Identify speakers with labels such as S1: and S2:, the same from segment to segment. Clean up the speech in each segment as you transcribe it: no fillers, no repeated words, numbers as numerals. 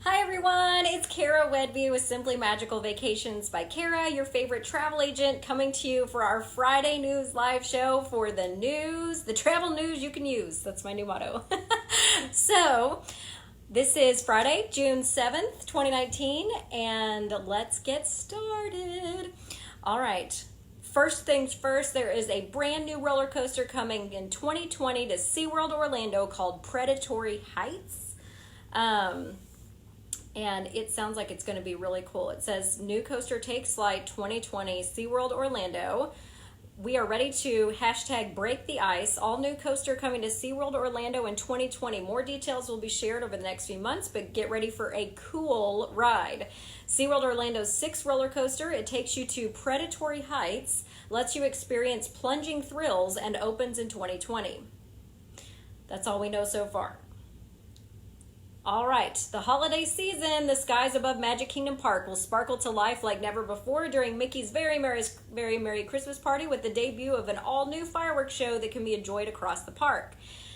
S1: Hi everyone, it's Cara Whedbee with Simply Magical Vacations by Cara, your favorite travel agent, coming to you for our Friday News live show for the travel news you can use. That's my new motto. So, this is Friday, June 7th, 2019, and let's get started. All right. First things first, there is a brand new roller coaster coming in 2020 to SeaWorld Orlando called Predatory Heights. And it sounds like it's going to be really cool. It says, new coaster takes flight 2020 SeaWorld Orlando. We are ready to hashtag break the ice. All new coaster coming to SeaWorld Orlando in 2020. More details will be shared over the next few months, but get ready for a cool ride. SeaWorld Orlando's 6th roller coaster, it takes you to Predatory Heights, lets you experience plunging thrills, and opens in 2020. That's all we know so far. All right, the holiday season, the skies above Magic Kingdom Park will sparkle to life like never before during Mickey's Very Merry Christmas Party with the debut of an all-new fireworks show that can be enjoyed across the park.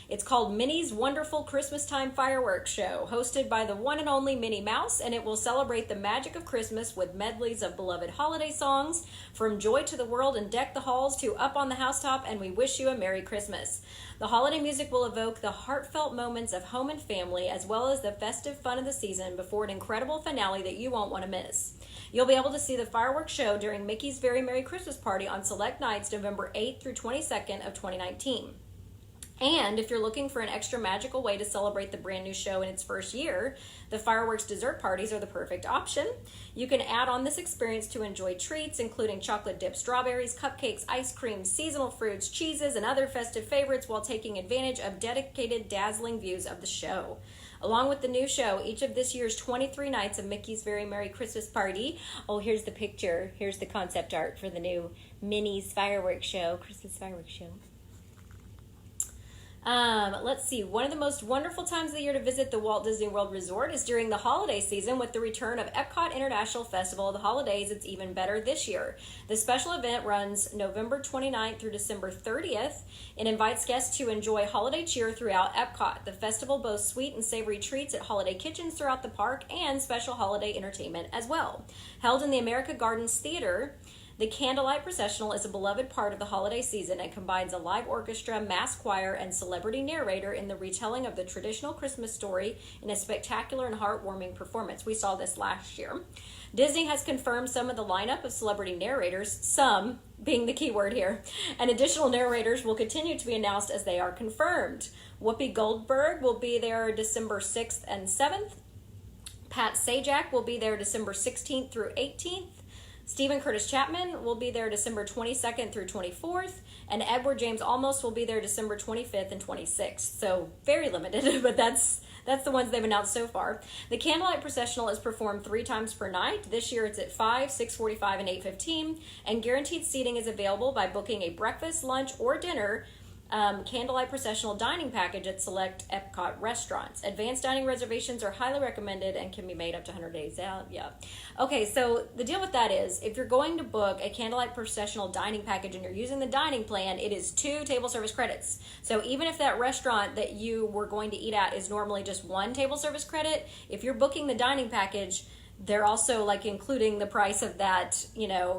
S1: It's called Minnie's Wonderful Christmastime Fireworks Show, hosted by the one and only Minnie Mouse, and it will celebrate the magic of Christmas with medleys of beloved holiday songs, from Joy to the World and Deck the Halls to Up on the Housetop and We Wish You a Merry Christmas. The holiday music will evoke the heartfelt moments of home and family, as well as the festive fun of the season before an incredible finale that you won't want to miss. You'll be able to see the fireworks show during Mickey's Very Merry Christmas Party on select nights November 8th through 22nd of 2019. And if you're looking for an extra magical way to celebrate the brand new show in its first year, the fireworks dessert parties are the perfect option. You can add on this experience to enjoy treats, including chocolate dipped strawberries, cupcakes, ice cream, seasonal fruits, cheeses, and other festive favorites, while taking advantage of dedicated, dazzling views of the show. Along with the new show, each of this year's 23 nights of Mickey's Very Merry Christmas Party. Oh, here's the picture. Here's the concept art for the new Minnie's fireworks show, Christmas fireworks show. Let's see. One of the most wonderful times of the year to visit the Walt Disney World Resort is during the holiday season with the return of Epcot International Festival of the Holidays. It's even better this year. The special event runs November 29th through December 30th and invites guests to enjoy holiday cheer throughout Epcot. The festival boasts sweet and savory treats at holiday kitchens throughout the park and special holiday entertainment as well. Held in the America Gardens Theater, the Candlelight Processional is a beloved part of the holiday season and combines a live orchestra, mass choir, and celebrity narrator in the retelling of the traditional Christmas story in a spectacular and heartwarming performance. We saw this last year. Disney has confirmed some of the lineup of celebrity narrators, some being the key word here, and additional narrators will continue to be announced as they are confirmed. Whoopi Goldberg will be there December 6th and 7th. Pat Sajak will be there December 16th through 18th. Stephen Curtis Chapman will be there December 22nd through 24th, and Edward James Olmos will be there December 25th and 26th. So very limited, but that's the ones they've announced so far. The Candlelight Processional is performed 3 times per night. This year it's at 5, 6:45, and 8:15, and guaranteed seating is available by booking a breakfast, lunch, or dinner Candlelight Processional dining package at select Epcot restaurants. Advanced dining reservations are highly recommended and can be made up to 100 days out. Yeah. Okay, so the deal with that is, if you're going to book a Candlelight Processional dining package and you're using the dining plan, it is 2 table service credits. So even if that restaurant that you were going to eat at is normally just 1 table service credit, if you're booking the dining package, they're also like including the price of that,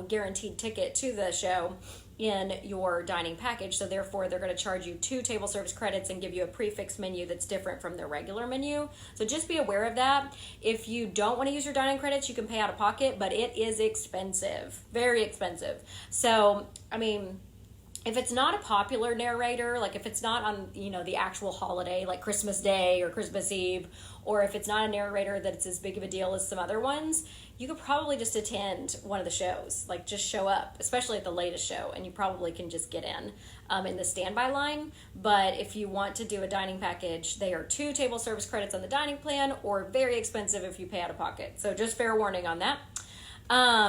S1: guaranteed ticket to the show in your dining package. So therefore they're going to charge you 2 table service credits and give you a prefix menu that's different from their regular menu. So just be aware of that. If you don't want to use your dining credits, you can pay out of pocket, but it is expensive, very expensive. So if it's not a popular narrator, like if it's not on, the actual holiday, like Christmas Day or Christmas Eve, or if it's not a narrator that's as big of a deal as some other ones, you could probably just attend one of the shows, like just show up, especially at the latest show, and you probably can just get in the standby line. But if you want to do a dining package, they are 2 table service credits on the dining plan, or very expensive if you pay out of pocket. So just fair warning on that.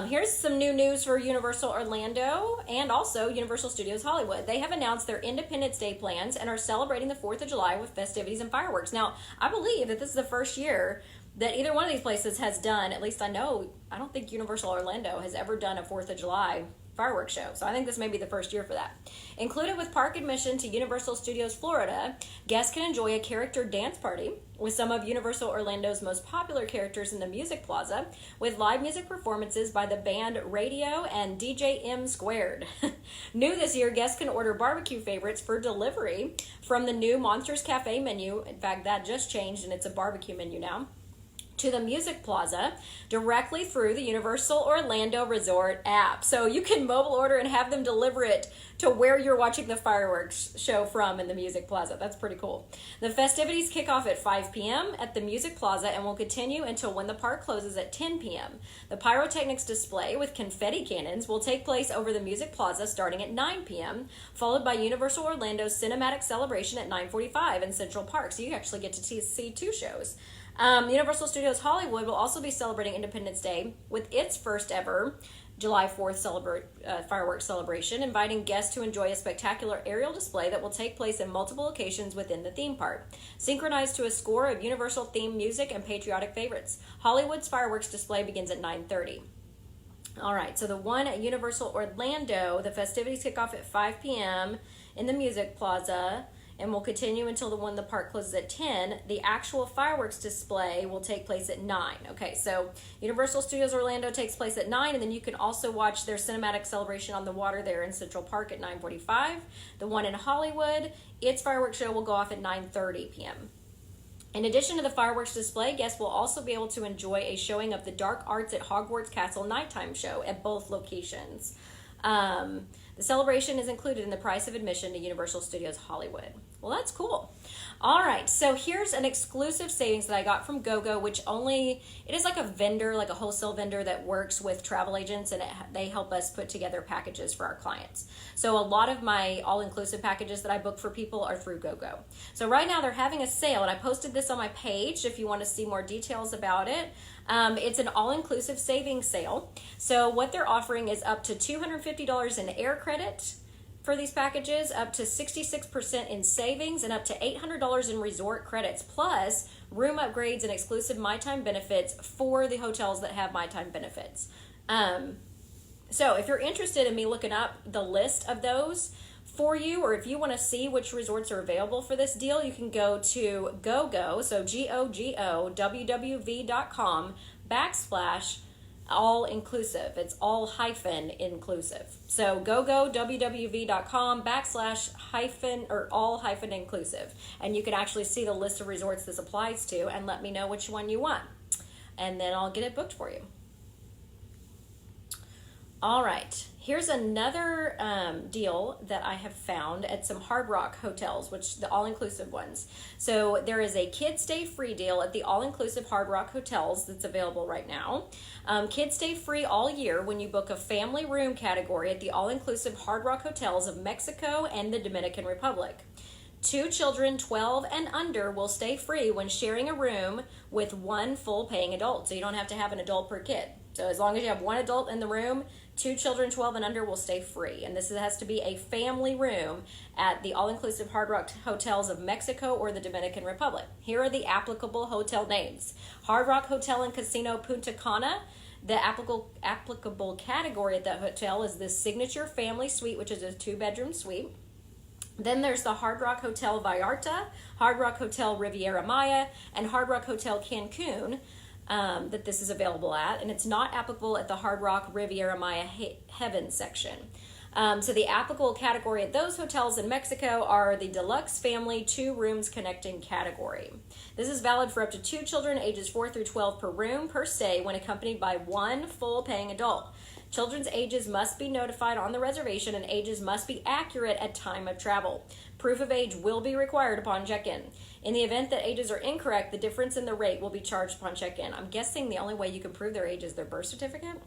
S1: Here's some new news for Universal Orlando and also Universal Studios Hollywood. They have announced their Independence Day plans and are celebrating the 4th of July with festivities and fireworks. Now, I believe that this is the first year that either one of these places has done, at least I don't think Universal Orlando has ever done a 4th of July fireworks show. So I think this may be the first year for that. Included with park admission to Universal Studios Florida, guests can enjoy a character dance party with some of Universal Orlando's most popular characters in the Music Plaza, with live music performances by the band Radio and DJ M Squared. New this year, guests can order barbecue favorites for delivery from the new Monsters Cafe menu. In fact, that just changed and it's a barbecue menu now. To the Music Plaza directly through the Universal Orlando Resort app. So you can mobile order and have them deliver it to where you're watching the fireworks show from in the Music Plaza. That's pretty cool. The festivities kick off at 5 p.m. at the Music Plaza and will continue until when the park closes at 10 p.m. The pyrotechnics display with confetti cannons will take place over the Music Plaza starting at 9 p.m., followed by Universal Orlando's cinematic celebration at 9:45 in Central Park. So you actually get to see two shows. Universal Studios Hollywood will also be celebrating Independence Day with its first ever July 4th fireworks celebration, inviting guests to enjoy a spectacular aerial display that will take place in multiple locations within the theme park, synchronized to a score of Universal theme music and patriotic favorites. Hollywood's fireworks display begins at 9:30. All right, so the one at Universal Orlando, the festivities kick off at 5 p.m. in the Music Plaza, and will continue until the park closes at 10. The actual fireworks display will take place at 9. Okay, so Universal Studios Orlando takes place at 9, and then you can also watch their cinematic celebration on the water there in Central Park at 9:45. The one in Hollywood, its fireworks show will go off at 9:30 p.m. In addition to the fireworks display, guests will also be able to enjoy a showing of the Dark Arts at Hogwarts Castle nighttime show at both locations. The celebration is included in the price of admission to Universal Studios Hollywood. Well, that's cool. All right, so here's an exclusive savings that I got from GoGo, which it is like a vendor, like a wholesale vendor that works with travel agents, and they help us put together packages for our clients. So a lot of my all-inclusive packages that I book for people are through GoGo. So right now they're having a sale, and I posted this on my page if you want to see more details about it. It's an all-inclusive savings sale. So what they're offering is up to $250 in air credit for these packages, up to 66% in savings, and up to $800 in resort credits, plus room upgrades and exclusive My Time benefits for the hotels that have My Time benefits. So if you're interested in me looking up the list of those for you, or if you want to see which resorts are available for this deal, you can go to GoGo, so GoGoWWV.com/all-inclusive. It's all-inclusive. So GoGoWWV.com/all-inclusive. And you can actually see the list of resorts this applies to and let me know which one you want. And then I'll get it booked for you. All right, here's another deal that I have found at some Hard Rock hotels, which the all-inclusive ones. So there is a kids stay free deal at the all-inclusive Hard Rock hotels that's available right now. Kids stay free all year when you book a family room category at the all-inclusive Hard Rock hotels of Mexico and the Dominican Republic. 2 children 12 and under will stay free when sharing a room with one full paying adult. So you don't have to have an adult per kid. So as long as you have one adult in the room, 2 children 12 and under will stay free. And this has to be a family room at the all-inclusive Hard Rock hotels of Mexico or the Dominican Republic. Here are the applicable hotel names. Hard Rock Hotel and Casino Punta Cana. The applicable category at that hotel is the Signature Family Suite, which is a 2-bedroom suite. Then there's the Hard Rock Hotel Vallarta, Hard Rock Hotel Riviera Maya, and Hard Rock Hotel Cancun that this is available at. And it's not applicable at the Hard Rock Riviera Maya Heaven section. So the applicable category at those hotels in Mexico are the Deluxe Family 2 Rooms Connecting category. This is valid for up to 2 children ages 4 through 12 per room per stay when accompanied by one full paying adult. Children's ages must be notified on the reservation and ages must be accurate at time of travel. Proof of age will be required upon check-in. In the event that ages are incorrect, the difference in the rate will be charged upon check-in. I'm guessing the only way you can prove their age is their birth certificate.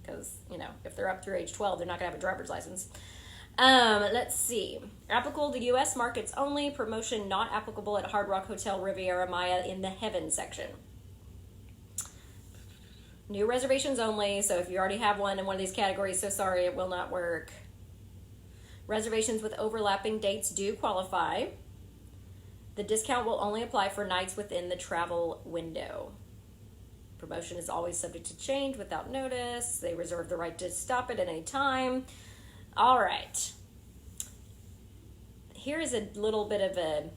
S1: Because, if they're up through age 12, they're not going to have a driver's license. Let's see. Applicable to U.S. markets only. Promotion not applicable at Hard Rock Hotel Riviera Maya in the Heaven section. New reservations only, so if you already have one in one of these categories, so sorry, it will not work. Reservations with overlapping dates do qualify. The discount will only apply for nights within the travel window. Promotion is always subject to change without notice. They reserve the right to stop it at any time. All right. Here is a little bit of a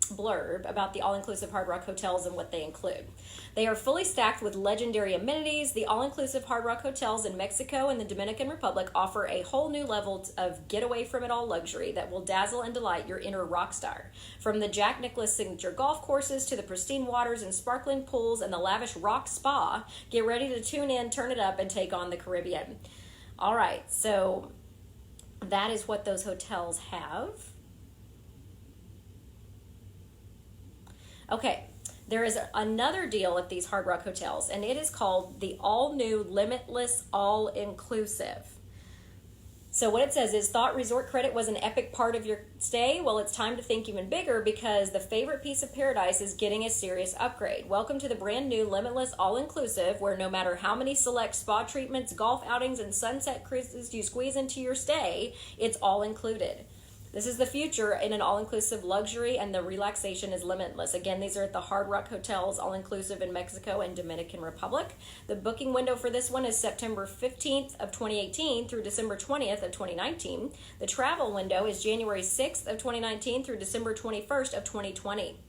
S1: blurb about the all-inclusive Hard Rock hotels and what they include. They are fully stacked with legendary amenities. The all-inclusive Hard Rock hotels in Mexico and the Dominican Republic offer a whole new level of get-away-from-it-all luxury that will dazzle and delight your inner rock star. From the Jack Nicklaus signature golf courses to the pristine waters and sparkling pools and the lavish rock spa, get ready to tune in, turn it up, and take on the Caribbean. All right, so that is what those hotels have. Okay, there is another deal at these Hard Rock hotels, and it is called the all-new Limitless All-Inclusive. So what it says is, thought resort credit was an epic part of your stay? Well, it's time to think even bigger, because the favorite piece of paradise is getting a serious upgrade. Welcome to the brand new Limitless All-Inclusive, where no matter how many select spa treatments, golf outings, and sunset cruises you squeeze into your stay, it's all included. This is the future in an all-inclusive luxury, and the relaxation is limitless. Again, these are at the Hard Rock Hotels, all-inclusive in Mexico and Dominican Republic. The booking window for this one is September 15th of 2018 through December 20th of 2019. The travel window is January 6th of 2019 through December 21st of 2020.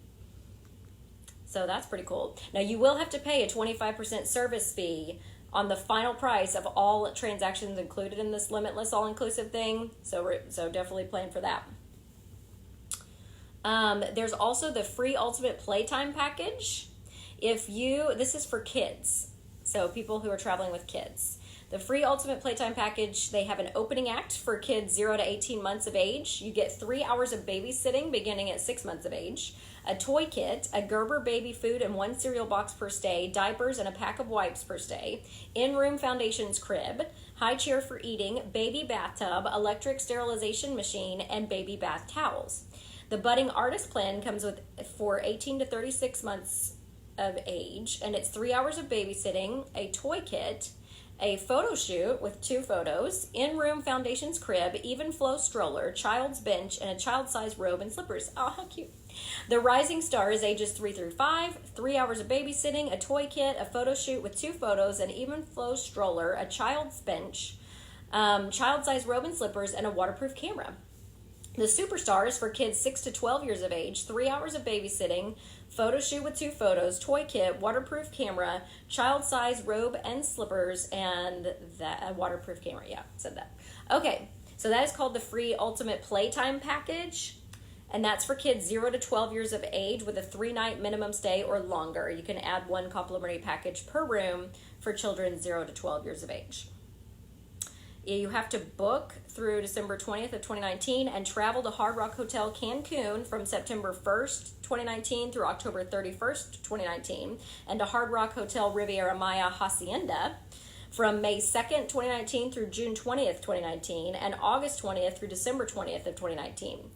S1: So that's pretty cool. Now, you will have to pay a 25% service fee on the final price of all transactions included in this Limitless All-Inclusive thing. So definitely plan for that. There's also the free Ultimate Playtime package. This is for kids, so people who are traveling with kids. The free Ultimate Playtime package, they have an opening act for kids 0 to 18 months of age. You get 3 hours of babysitting beginning at 6 months of age, a toy kit, a Gerber baby food and 1 cereal box per stay, diapers and a pack of wipes per stay, in-room foundations crib, high chair for eating, baby bathtub, electric sterilization machine, and baby bath towels. The budding artist plan comes with for 18 to 36 months of age, and it's 3 hours of babysitting, a toy kit, a photo shoot with 2 photos, in-room foundations crib, even flow stroller, child's bench, and a child-sized robe and slippers. Oh, how cute. The Rising Star is ages 3 through 5, 3 hours of babysitting, a toy kit, a photo shoot with 2 photos, an even flow stroller, a child's bench, child-sized robe and slippers, and a waterproof camera. The Superstar is for kids 6 to 12 years of age, 3 hours of babysitting, photo shoot with 2 photos, toy kit, waterproof camera, child-sized robe and slippers, and a waterproof camera. Yeah, said that. Okay, so that is called the free Ultimate Playtime package, and that's for kids 0 to 12 years of age with a 3-night minimum stay or longer. You can add 1 complimentary package per room for children 0 to 12 years of age. You have to book through December 20th of 2019 and travel to Hard Rock Hotel Cancun from September 1st, 2019 through October 31st, 2019, and to Hard Rock Hotel Riviera Maya Hacienda from May 2nd, 2019 through June 20th, 2019, and August 20th through December 20th of 2019.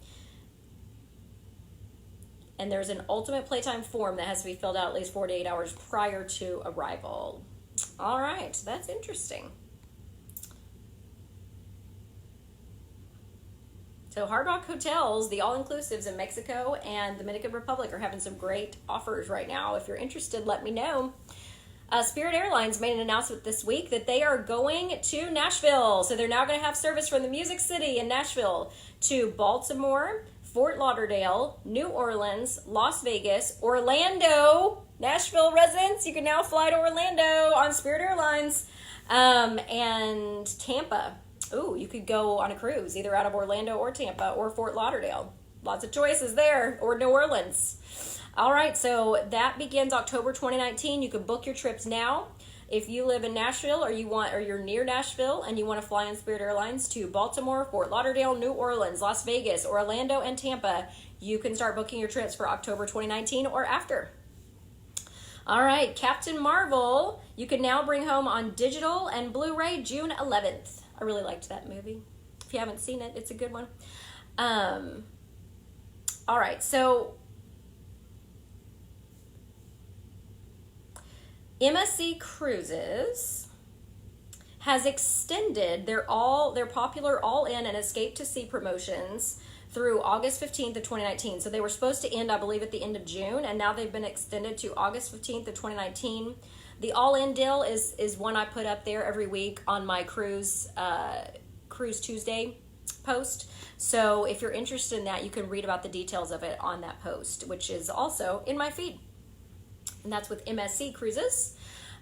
S1: And there's an Ultimate Playtime form that has to be filled out at least 48 hours prior to arrival. All right, that's interesting. So Hard Rock Hotels, the all-inclusives in Mexico and Dominican Republic, are having some great offers right now. If you're interested, let me know. Spirit Airlines made an announcement this week that they are going to Nashville. So they're now going to have service from the Music City in Nashville to Baltimore, Fort Lauderdale, New Orleans, Las Vegas, Orlando. Nashville residents, you can now fly to Orlando on Spirit Airlines, and Tampa. Ooh, you could go on a cruise, either out of Orlando or Tampa or Fort Lauderdale. Lots of choices there, or New Orleans. All right, so that begins October 2019. You can book your trips now. If you live in Nashville or you're near Nashville and you want to fly on Spirit Airlines to Baltimore, Fort Lauderdale, New Orleans, Las Vegas, Orlando, and Tampa, you can start booking your trips for October 2019 or after. All right, Captain Marvel, you can now bring home on digital and Blu-ray June 11th. I really liked that movie. If you haven't seen it, it's a good one. All right, so MSC Cruises has extended their popular all-in and escape to sea promotions through August 15th of 2019. So they were supposed to end, I believe, at the end of June, and now they've been extended to August 15th of 2019. The all-in deal is one I put up there every week on my Cruise Tuesday post. So if you're interested in that, you can read about the details of it on that post, which is also in my feed. And that's with MSC Cruises.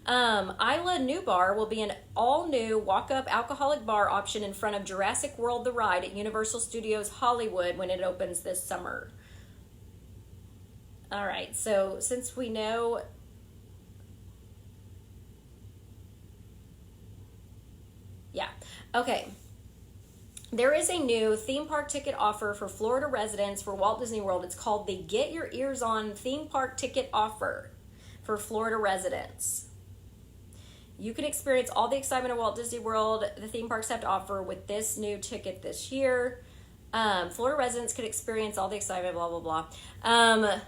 S1: Isla New Bar will be an all-new walk-up alcoholic bar option in front of Jurassic World The Ride at Universal Studios Hollywood when it opens this summer. All right, so since we know... Yeah, okay. There is a new theme park ticket offer for Florida residents for Walt Disney World. It's called the Get Your Ears On Theme Park Ticket Offer for Florida residents. You can experience all the excitement of Walt Disney World the theme parks have to offer with this new ticket this year. Florida residents could experience all the excitement, blah, blah, blah.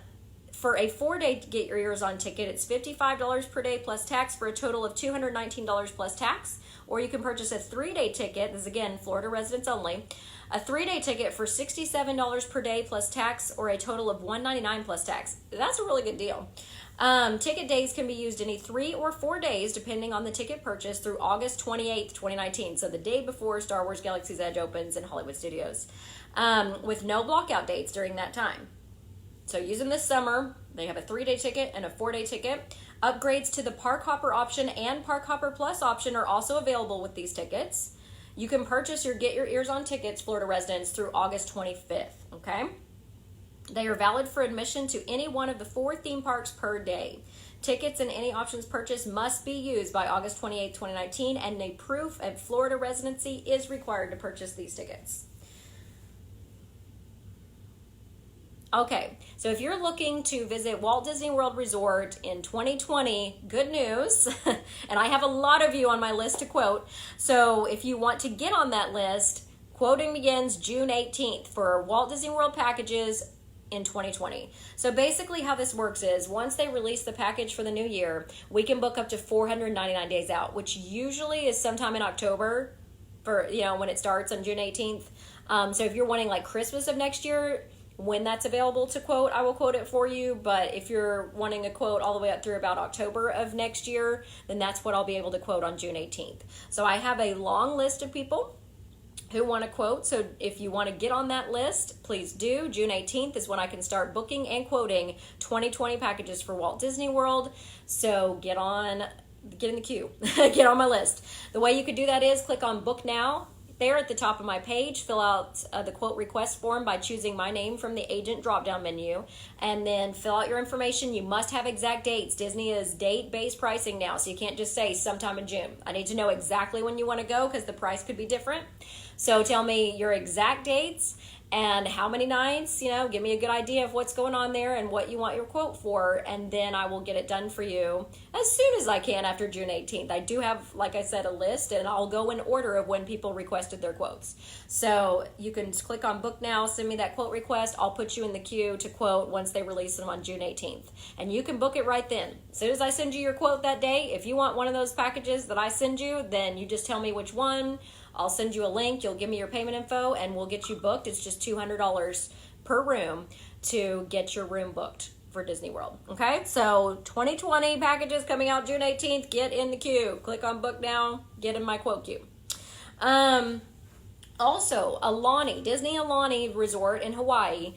S1: For a 4-day Get Your Ears On ticket, it's $55 per day plus tax for a total of $219 plus tax. Or you can purchase a 3-day ticket, this is again Florida residents only, a 3-day ticket for $67 per day plus tax or a total of $199 plus tax. That's a really good deal. Ticket days can be used any 3 or 4 days depending on the ticket purchase through August 28th, 2019. So the day before Star Wars Galaxy's Edge opens in Hollywood Studios, with no blockout dates during that time. So using this summer, they have a 3-day ticket and a 4-day ticket. Upgrades to the Park Hopper option and Park Hopper Plus option are also available with these tickets. You can purchase your Get Your Ears On tickets, Florida residents, through August 25th, okay? They are valid for admission to any one of the 4 theme parks per day. Tickets and any options purchased must be used by August 28th, 2019, and a proof of Florida residency is required to purchase these tickets. Okay, so if you're looking to visit Walt Disney World Resort in 2020, good news, and I have a lot of you on my list to quote, so if you want to get on that list, quoting begins June 18th for Walt Disney World packages in 2020. So basically how this works is once they release the package for the new year, we can book up to 499 days out, which usually is sometime in October for, when it starts on June 18th. So if you're wanting like Christmas of next year, when that's available to quote, I will quote it for you. But if you're wanting a quote all the way up through about October of next year, then that's what I'll be able to quote on June 18th. So I have a long list of people who want to quote. So if you want to get on that list, please do. June 18th is when I can start booking and quoting 2020 packages for Walt Disney World. So get in the queue, get on my list. The way you could do that is click on Book Now. There at the top of my page, fill out the quote request form by choosing my name from the agent drop-down menu, and then fill out your information. You must have exact dates. Disney is date-based pricing now, so you can't just say sometime in June. I need to know exactly when you want to go because the price could be different. So tell me your exact dates and how many nights, give me a good idea of what's going on there and what you want your quote for, and then I will get it done for you as soon as I can after June 18th. I do have, like I said, a list, and I'll go in order of when people requested their quotes. So you can click on Book Now, send me that quote request. I'll put you in the queue to quote once they release them on June 18th. And you can book it right then. As soon as I send you your quote that day, if you want one of those packages that I send you, then you just tell me which one. I'll send you a link, you'll give me your payment info, and we'll get you booked. It's just $200 per room to get your room booked for Disney World. Okay, so 2020 packages coming out June 18th. Get in the queue. Click on Book Now, get in my quote queue. Also, Aulani, Disney Aulani Resort in Hawaii,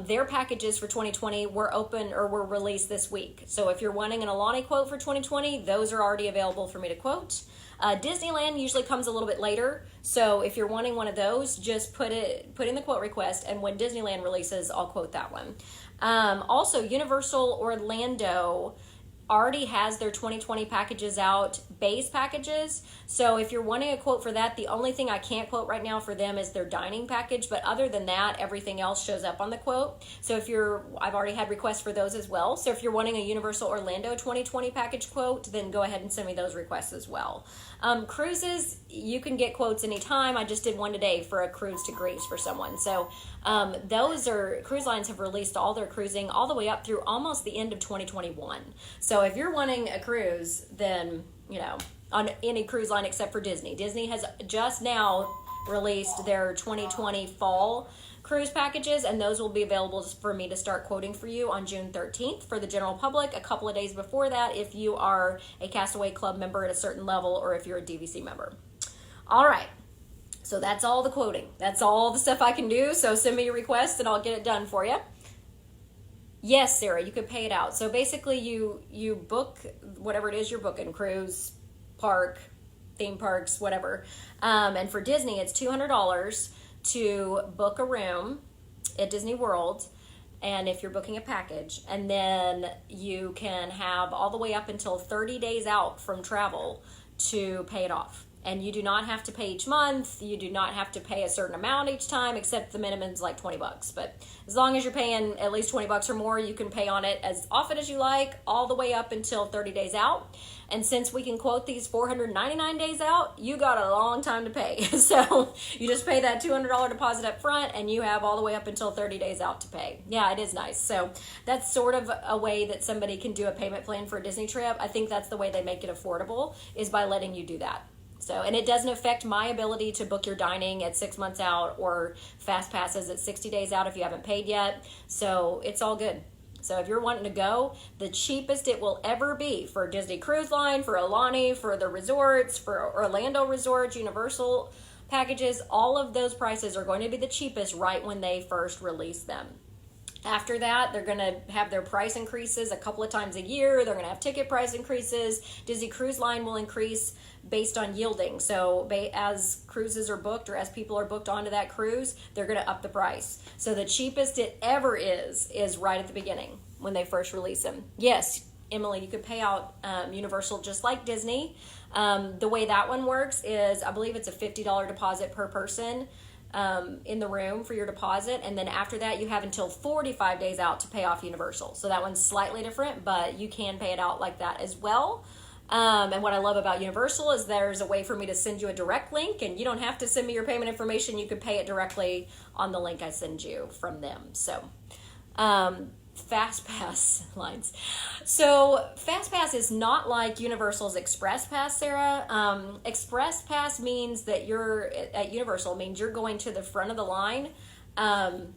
S1: their packages for 2020 were released this week. So if you're wanting an Aulani quote for 2020, those are already available for me to quote. Disneyland usually comes a little bit later, so if you're wanting one of those, just put in the quote request, and when Disneyland releases, I'll quote that one. Also, Universal Orlando already has their 2020 packages out, base packages. So if you're wanting a quote for that, the only thing I can't quote right now for them is their dining package. But other than that, everything else shows up on the quote. So I've already had requests for those as well. So if you're wanting a Universal Orlando 2020 package quote, then go ahead and send me those requests as well. Cruises, you can get quotes anytime. I just did one today for a cruise to Greece for someone. So cruise lines have released all their cruising all the way up through almost the end of 2021. So if you're wanting a cruise, then, on any cruise line except for Disney. Disney has just now released their 2020 fall cruise packages, and those will be available for me to start quoting for you on June 13th for the general public, a couple of days before that if you are a Castaway Club member at a certain level or if you're a DVC member. All right. So that's all the quoting. That's all the stuff I can do. So send me your request and I'll get it done for you. Yes, Sarah, you could pay it out. So basically you book whatever it is you're booking, cruise, park, theme parks, whatever. And for Disney, it's $200 to book a room at Disney World. And if you're booking a package, and then you can have all the way up until 30 days out from travel to pay it off. And you do not have to pay each month. You do not have to pay a certain amount each time, except the minimum's like $20. But as long as you're paying at least $20 or more, you can pay on it as often as you like, all the way up until 30 days out. And since we can quote these 499 days out, you got a long time to pay. So you just pay that $200 deposit up front, and you have all the way up until 30 days out to pay. Yeah, it is nice. So that's sort of a way that somebody can do a payment plan for a Disney trip. I think that's the way they make it affordable, is by letting you do that. So, and it doesn't affect my ability to book your dining at 6 months out or fast passes at 60 days out if you haven't paid yet. So it's all good. So if you're wanting to go, the cheapest it will ever be for Disney Cruise Line, for Alani, for the resorts, for Orlando resorts, Universal packages, all of those prices are going to be the cheapest right when they first release them. After that, they're going to have their price increases a couple of times a year. They're going to have ticket price increases. Disney Cruise Line will increase based on yielding. So as cruises are booked, or as people are booked onto that cruise, they're going to up the price. So the cheapest it ever is right at the beginning when they first release them. Yes, Emily, you could pay out Universal just like Disney. The way that one works is, I believe it's a $50 deposit per person in the room for your deposit, and then after that you have until 45 days out to pay off Universal. So that one's slightly different, but you can pay it out like that as well. And what I love about Universal is there's a way for me to send you a direct link, and you don't have to send me your payment information. You can pay it directly on the link I send you from them. So Fast Pass lines. So Fast Pass is not like Universal's Express Pass, Sarah. Express Pass means that you're at Universal, means you're going to the front of the line of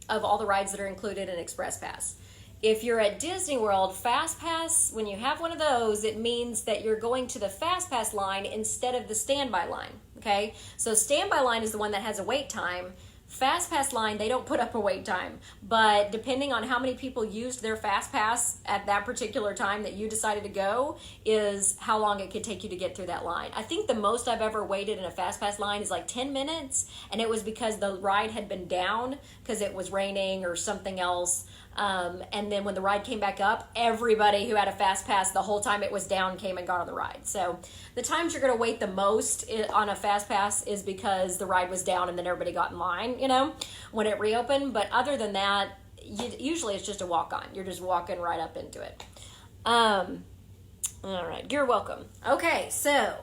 S1: all the rides that are included in Express Pass. If you're at Disney World, Fast Pass, when you have one of those, it means that you're going to the Fast Pass line instead of the standby line, okay? So standby line is the one that has a wait time. Fast Pass line, they don't put up a wait time, but depending on how many people used their Fast Pass at that particular time that you decided to go is how long it could take you to get through that line. I think the most I've ever waited in a Fast Pass line is like 10 minutes, and it was because the ride had been down because it was raining or something else. And then when the ride came back up, everybody who had a Fast Pass the whole time it was down came and got on the ride. So the times you're going to wait the most on a Fast Pass is because the ride was down and then everybody got in line, you know, when it reopened. But other than that, usually it's just a walk-on. You're just walking right up into it. All right, you're welcome. Okay, so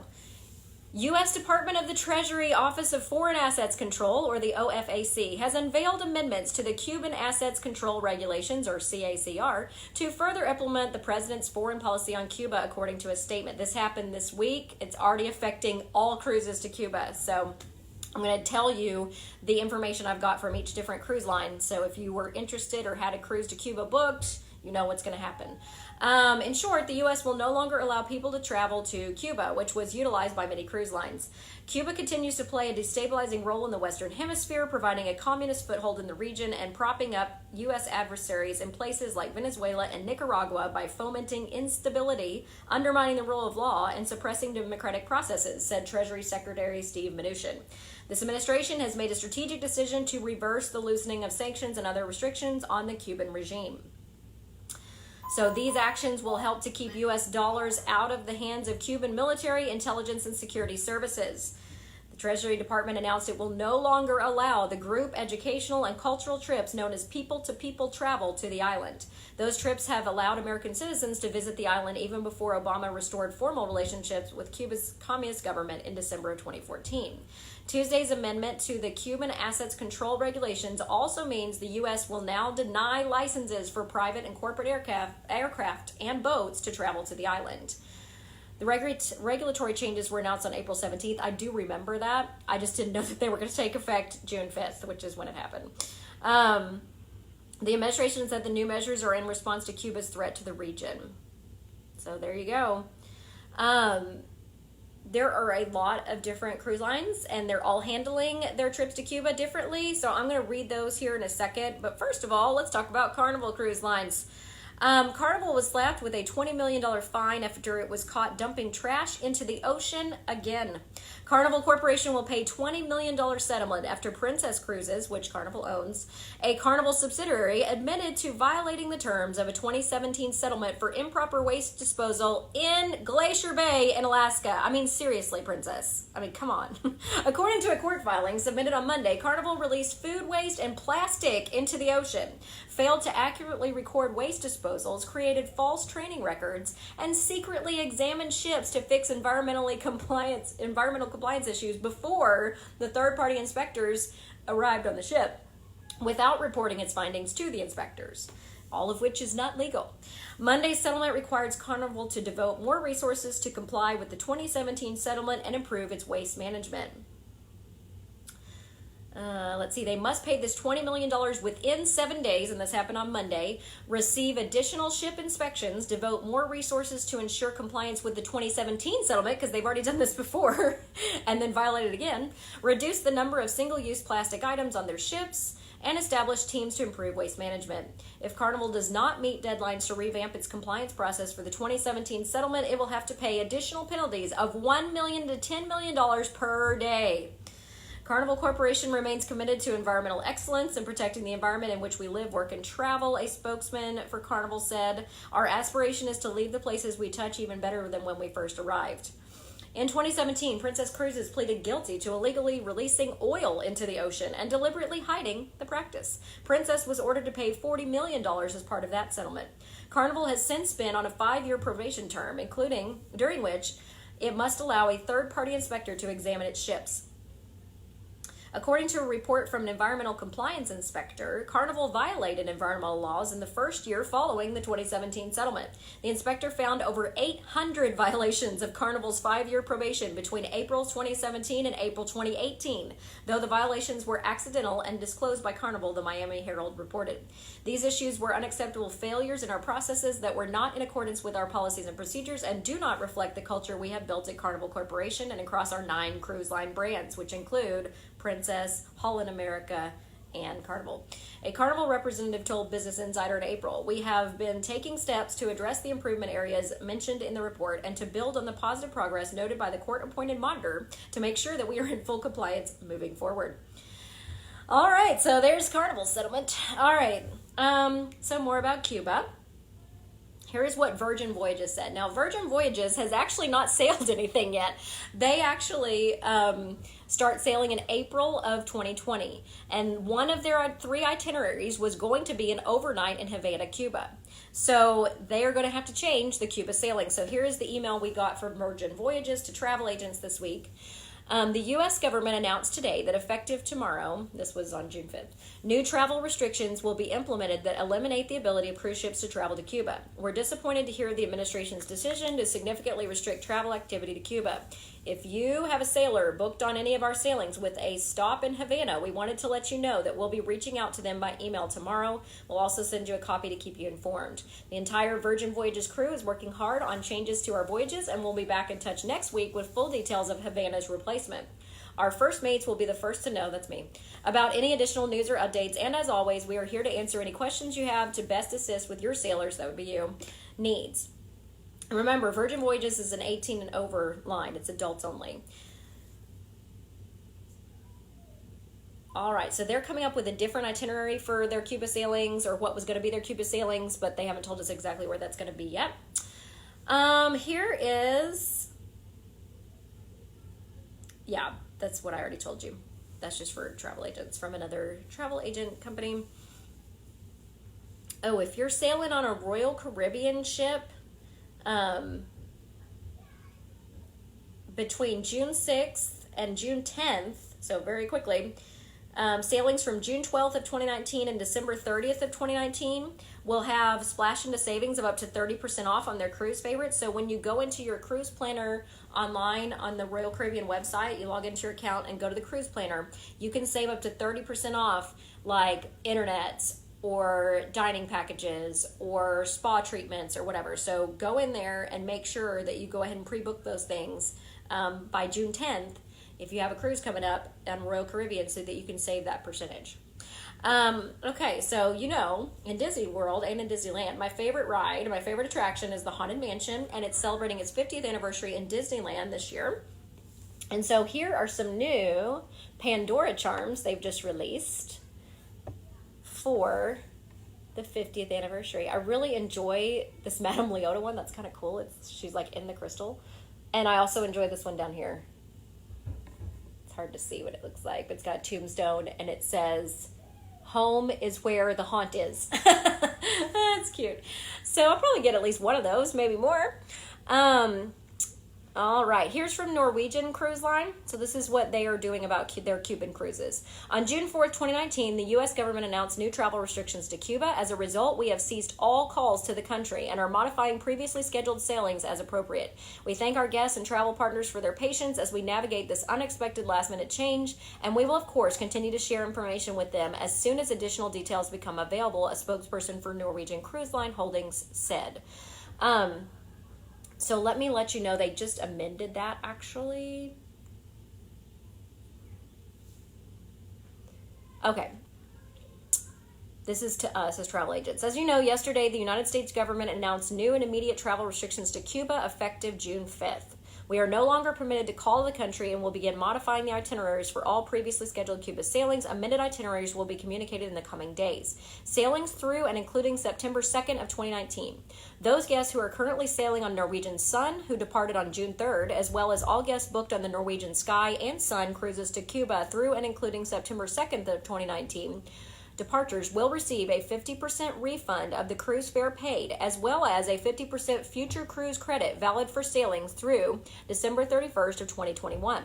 S1: U.S. Department of the Treasury Office of Foreign Assets Control, or the OFAC, has unveiled amendments to the Cuban Assets Control Regulations, or CACR, to further implement the president's foreign policy on Cuba, according to a statement. This happened this week. It's already affecting all cruises to Cuba. So I'm going to tell you the information I've got from each different cruise line. So if you were interested or had a cruise to Cuba booked, you know what's going to happen. In short, the U.S. will no longer allow people to travel to Cuba, which was utilized by many cruise lines. Cuba continues to play a destabilizing role in the Western Hemisphere, providing a communist foothold in the region and propping up U.S. adversaries in places like Venezuela and Nicaragua by fomenting instability, undermining the rule of law, and suppressing democratic processes, said Treasury Secretary Steve Mnuchin. This administration has made a strategic decision to reverse the loosening of sanctions and other restrictions on the Cuban regime. So these actions will help to keep U.S. dollars out of the hands of Cuban military, intelligence, and security services. The Treasury Department announced it will no longer allow the group educational and cultural trips known as people-to-people travel to the island. Those trips have allowed American citizens to visit the island even before Obama restored formal relationships with Cuba's communist government in December of 2014. Tuesday's amendment to the Cuban Assets Control Regulations also means the U.S. will now deny licenses for private and corporate aircraft and boats to travel to the island. The regulatory changes were announced on April 17th. I do remember that. I just didn't know that they were going to take effect June 5th, which is when it happened. The administration said the new measures are in response to Cuba's threat to the region. So there you go. there are a lot of different cruise lines, and they're all handling their trips to Cuba differently. So I'm going to read those here in a second. But first of all, let's talk about Carnival Cruise Lines. Carnival was slapped with a $20 million fine after it was caught dumping trash into the ocean again. Carnival Corporation will pay $20 million settlement after Princess Cruises, which Carnival owns, a Carnival subsidiary, admitted to violating the terms of a 2017 settlement for improper waste disposal in Glacier Bay in Alaska. I mean, seriously, Princess. I mean, come on. According to a court filing submitted on Monday, Carnival released food waste and plastic into the ocean, failed to accurately record waste disposals, created false training records, and secretly examined ships to fix environmental compliance issues before the third-party inspectors arrived on the ship, without reporting its findings to the inspectors, all of which is not legal. Monday's settlement requires Carnival to devote more resources to comply with the 2017 settlement and improve its waste management. Let's see, they must pay this $20 million within 7 days, and this happened on Monday, receive additional ship inspections, devote more resources to ensure compliance with the 2017 settlement, because they've already done this before, and then violate it again, reduce the number of single-use plastic items on their ships, and establish teams to improve waste management. If Carnival does not meet deadlines to revamp its compliance process for the 2017 settlement, it will have to pay additional penalties of $1 million to $10 million per day. Carnival Corporation remains committed to environmental excellence and protecting the environment in which we live, work, and travel, a spokesman for Carnival said. Our aspiration is to leave the places we touch even better than when we first arrived. In 2017, Princess Cruises pleaded guilty to illegally releasing oil into the ocean and deliberately hiding the practice. Princess was ordered to pay $40 million as part of that settlement. Carnival has since been on a 5-year probation term, during which it must allow a third-party inspector to examine its ships. According to a report from an environmental compliance inspector, Carnival violated environmental laws in the first year following the 2017 settlement. The inspector found over 800 violations of Carnival's 5-year probation between April 2017 and April 2018, though the violations were accidental and disclosed by Carnival, the Miami Herald reported. These issues were unacceptable failures in our processes that were not in accordance with our policies and procedures and do not reflect the culture we have built at Carnival Corporation and across our 9 cruise line brands, which include Princess, Holland America, and Carnival. A Carnival representative told Business Insider in April, "We have been taking steps to address the improvement areas mentioned in the report and to build on the positive progress noted by the court-appointed monitor to make sure that we are in full compliance moving forward." All right, so there's Carnival's settlement. All right, so more about Cuba. Here is what Virgin Voyages said. Now, Virgin Voyages has actually not sailed anything yet. They actually start sailing in April of 2020. And one of their 3 itineraries was going to be an overnight in Havana, Cuba. So they are going to have to change the Cuba sailing. So here is the email we got from Virgin Voyages to travel agents this week. The U.S. government announced today that effective tomorrow, this was on June 5th, new travel restrictions will be implemented that eliminate the ability of cruise ships to travel to Cuba. We're disappointed to hear the administration's decision to significantly restrict travel activity to Cuba. If you have a sailor booked on any of our sailings with a stop in Havana, we wanted to let you know that we'll be reaching out to them by email tomorrow. We'll also send you a copy to keep you informed. The entire Virgin Voyages crew is working hard on changes to our voyages, and we'll be back in touch next week with full details of Havana's replacement. Our first mates will be the first to know, that's me, about any additional news or updates, and as always, we are here to answer any questions you have to best assist with your sailors, that would be you, needs. Remember, Virgin Voyages is an 18 and over line. It's adults only. All right, so they're coming up with a different itinerary for their Cuba sailings, or what was going to be their Cuba sailings, but they haven't told us exactly where that's going to be yet. Here is... Yeah, that's what I already told you. That's just for travel agents from another travel agent company. Oh, if you're sailing on a Royal Caribbean ship... between June 6th and June 10th, so very quickly, sailings from June 12th of 2019 and December 30th of 2019 will have splash into savings of up to 30% off on their cruise favorites. So when you go into your cruise planner online on the Royal Caribbean website, you log into your account and go to the cruise planner, you can save up to 30% off, like internet or dining packages or spa treatments or whatever. So go in there and make sure that you go ahead and pre-book those things by June 10th if you have a cruise coming up on Royal Caribbean so that you can save that percentage. Okay, so in Disney World and in Disneyland, my favorite ride, my favorite attraction is the Haunted Mansion, and it's celebrating its 50th anniversary in Disneyland this year. And so here are some new Pandora charms they've just released for the 50th anniversary. I really enjoy this Madame Leota one. That's kind of cool. She's like in the crystal. And I also enjoy this one down here. It's hard to see what it looks like, but it's got a tombstone and it says, "Home is where the haunt is." That's cute. So I'll probably get at least one of those, maybe more. All right, here's from Norwegian Cruise Line. So this is what they are doing about their Cuban cruises. On June 4th, 2019, the U.S. government announced new travel restrictions to Cuba. As a result, we have ceased all calls to the country and are modifying previously scheduled sailings as appropriate. We thank our guests and travel partners for their patience as we navigate this unexpected last-minute change, and we will, of course, continue to share information with them as soon as additional details become available, a spokesperson for Norwegian Cruise Line Holdings said. So let me let you know, they just amended that, actually. Okay. This is to us as travel agents. As you know, yesterday, the United States government announced new and immediate travel restrictions to Cuba effective June 5th. We are no longer permitted to call the country and will begin modifying the itineraries for all previously scheduled Cuba sailings. Amended itineraries will be communicated in the coming days. Sailings through and including September 2nd of 2019. Those guests who are currently sailing on Norwegian Sun, who departed on June 3rd, as well as all guests booked on the Norwegian Sky and Sun cruises to Cuba through and including September 2nd of 2019, departures will receive a 50% refund of the cruise fare paid, as well as a 50% future cruise credit valid for sailings through December 31st of 2021.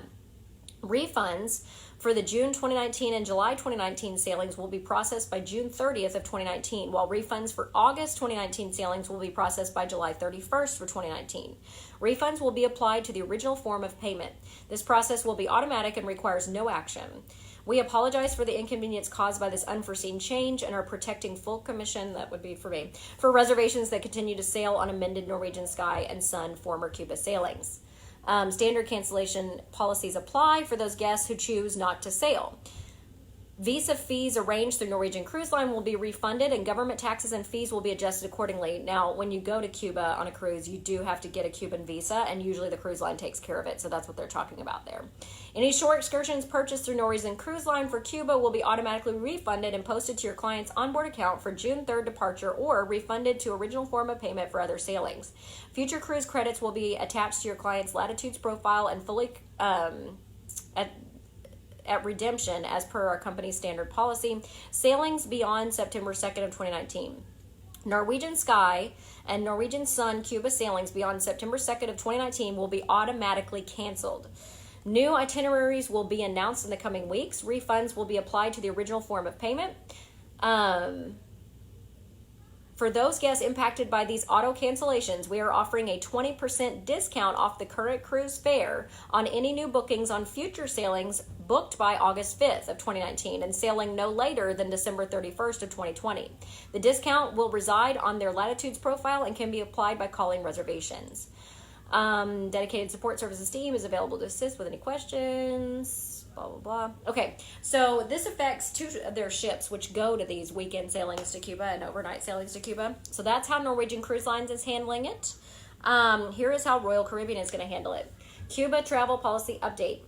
S1: Refunds for the June 2019 and July 2019 sailings will be processed by June 30th of 2019, while refunds for August 2019 sailings will be processed by July 31st for 2019. Refunds will be applied to the original form of payment. This process will be automatic and requires no action. We apologize for the inconvenience caused by this unforeseen change and are protecting full commission, that would be for me, for reservations that continue to sail on amended Norwegian Sky and Sun former Cuba sailings. Standard cancellation policies apply for those guests who choose not to sail. Visa fees arranged through Norwegian Cruise Line will be refunded, and government taxes and fees will be adjusted accordingly. Now, when you go to Cuba on a cruise, you do have to get a Cuban visa, and usually the cruise line takes care of it, so that's what they're talking about there. Any short excursions purchased through Norwegian Cruise Line for Cuba will be automatically refunded and posted to your client's onboard account for June 3rd departure, or refunded to original form of payment for other sailings. Future cruise credits will be attached to your client's latitudes profile and fully at redemption as per our company's standard policy. Sailings beyond September 2nd of 2019. Norwegian Sky and Norwegian Sun Cuba sailings beyond September 2nd of 2019 will be automatically canceled. New itineraries will be announced in the coming weeks. Refunds will be applied to the original form of payment. For those guests impacted by these auto cancellations, we are offering a 20% discount off the current cruise fare on any new bookings on future sailings booked by August 5th of 2019 and sailing no later than December 31st of 2020. The discount will reside on their latitudes profile and can be applied by calling reservations. Dedicated support services team is available to assist with any questions. Blah, blah, blah. Okay, so this affects two of their ships, which go to these weekend sailings to Cuba and overnight sailings to Cuba. So that's how Norwegian Cruise Lines is handling it. Here is how Royal Caribbean is going to handle it. Cuba travel policy update.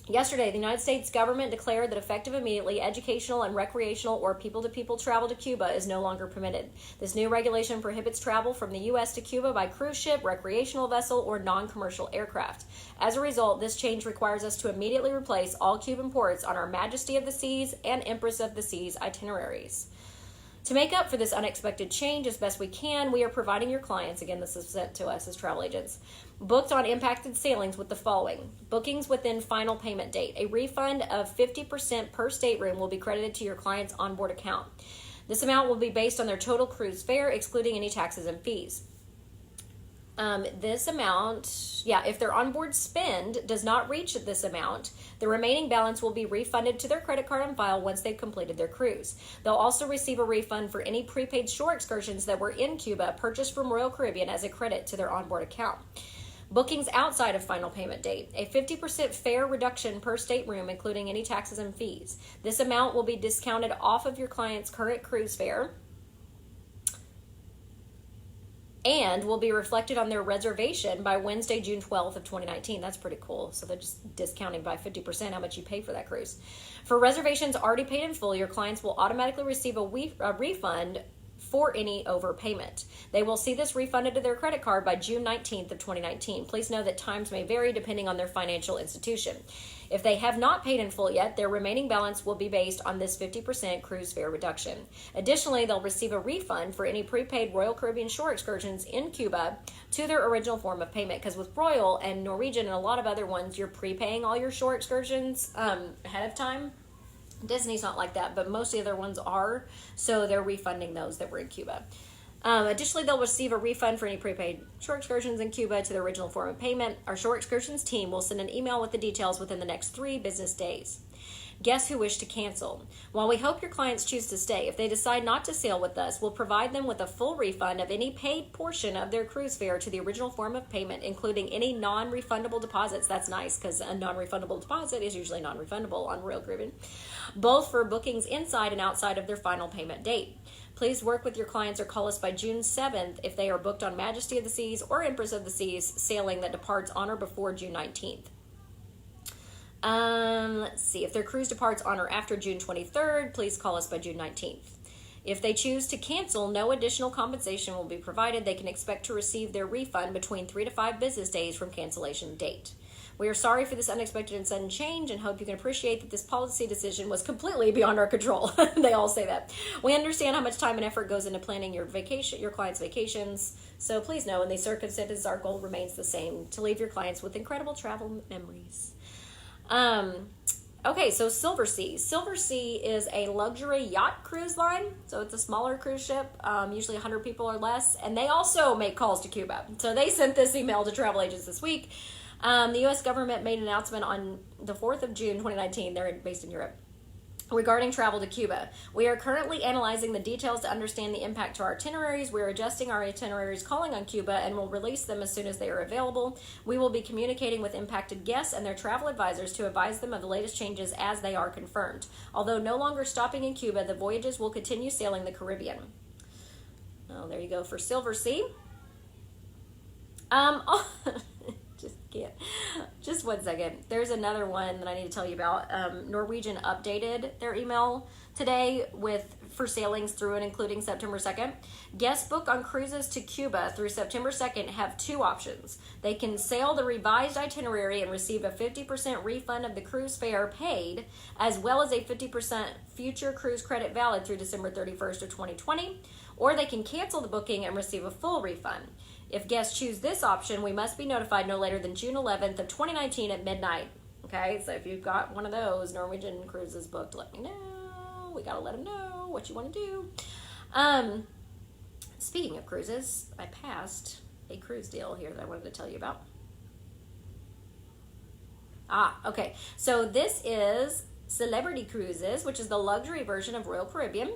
S1: Yesterday, the United States government declared that effective immediately, educational and recreational or people-to-people travel to Cuba is no longer permitted. This new regulation prohibits travel from the U.S. to Cuba by cruise ship, recreational vessel, or non-commercial aircraft. As a result, this change requires us to immediately replace all Cuban ports on our Majesty of the Seas and Empress of the Seas itineraries. To make up for this unexpected change as best we can, we are providing your clients, again this is sent to us as travel agents, booked on impacted sailings with the following. Bookings within final payment date. A refund of 50% per stateroom will be credited to your client's onboard account. This amount will be based on their total cruise fare, excluding any taxes and fees. This amount, if their onboard spend does not reach this amount, the remaining balance will be refunded to their credit card on file once they've completed their cruise. They'll also receive a refund for any prepaid shore excursions that were in Cuba purchased from Royal Caribbean as a credit to their onboard account. Bookings outside of final payment date. A 50% fare reduction per stateroom, including any taxes and fees. This amount will be discounted off of your client's current cruise fare and will be reflected on their reservation by Wednesday, June 12th of 2019. That's pretty cool. So they're just discounting by 50% how much you pay for that cruise. For reservations already paid in full, your clients will automatically receive a refund for any overpayment. They will see this refunded to their credit card by June 19th of 2019. Please know that times may vary depending on their financial institution. If they have not paid in full yet, their remaining balance will be based on this 50% cruise fare reduction. Additionally, they'll receive a refund for any prepaid Royal Caribbean shore excursions in Cuba to their original form of payment, because with Royal and Norwegian and a lot of other ones, you're prepaying all your shore excursions ahead of time. Disney's not like that, but most of the other ones are, so they're refunding those that were in Cuba. Additionally, they'll receive a refund for any prepaid shore excursions in Cuba to their original form of payment. Our shore excursions team will send an email with the details within the next 3 business days. Guests who wish to cancel. While we hope your clients choose to stay, if they decide not to sail with us, we'll provide them with a full refund of any paid portion of their cruise fare to the original form of payment, including any non-refundable deposits. That's nice, because a non-refundable deposit is usually non-refundable on Royal Caribbean, both for bookings inside and outside of their final payment date. Please work with your clients or call us by June 7th if they are booked on Majesty of the Seas or Empress of the Seas sailing that departs on or before June 19th. Let's see. If their cruise departs on or after June 23rd, please call us by June 19th. If they choose to cancel, no additional compensation will be provided. They can expect to receive their refund between 3 to 5 business days from cancellation date. We are sorry for this unexpected and sudden change and hope you can appreciate that this policy decision was completely beyond our control. They all say that. We understand how much time and effort goes into planning your clients' vacations. So please know, in these circumstances, our goal remains the same: to leave your clients with incredible travel memories. Okay, so Silver Sea. Silver Sea is a luxury yacht cruise line. So it's a smaller cruise ship, usually 100 people or less. And they also make calls to Cuba. So they sent this email to travel agents this week. The U.S. government made an announcement on the 4th of June, 2019. They're based in Europe. Regarding travel to Cuba, we are currently analyzing the details to understand the impact to our itineraries. We're adjusting our itineraries calling on Cuba and will release them as soon as they are available. We will be communicating with impacted guests and their travel advisors to advise them of the latest changes as they are confirmed. Although no longer stopping in Cuba, the voyages will continue sailing the Caribbean. Oh, there you go for Silver Sea. Just one second. There's another one that I need to tell you about. Norwegian updated their email today for sailings through and including September 2nd. Guests book on cruises to Cuba through September 2nd have 2 options. They can sail the revised itinerary and receive a 50% refund of the cruise fare paid, as well as a 50% future cruise credit valid through December 31st of 2020, or they can cancel the booking and receive a full refund. If guests choose this option, we must be notified no later than June 11th of 2019 at midnight. Okay, so if you've got one of those Norwegian cruises booked, let me know. We got to let them know what you want to do. Speaking of cruises, I passed a cruise deal here that I wanted to tell you about. Okay. So this is Celebrity Cruises, which is the luxury version of Royal Caribbean.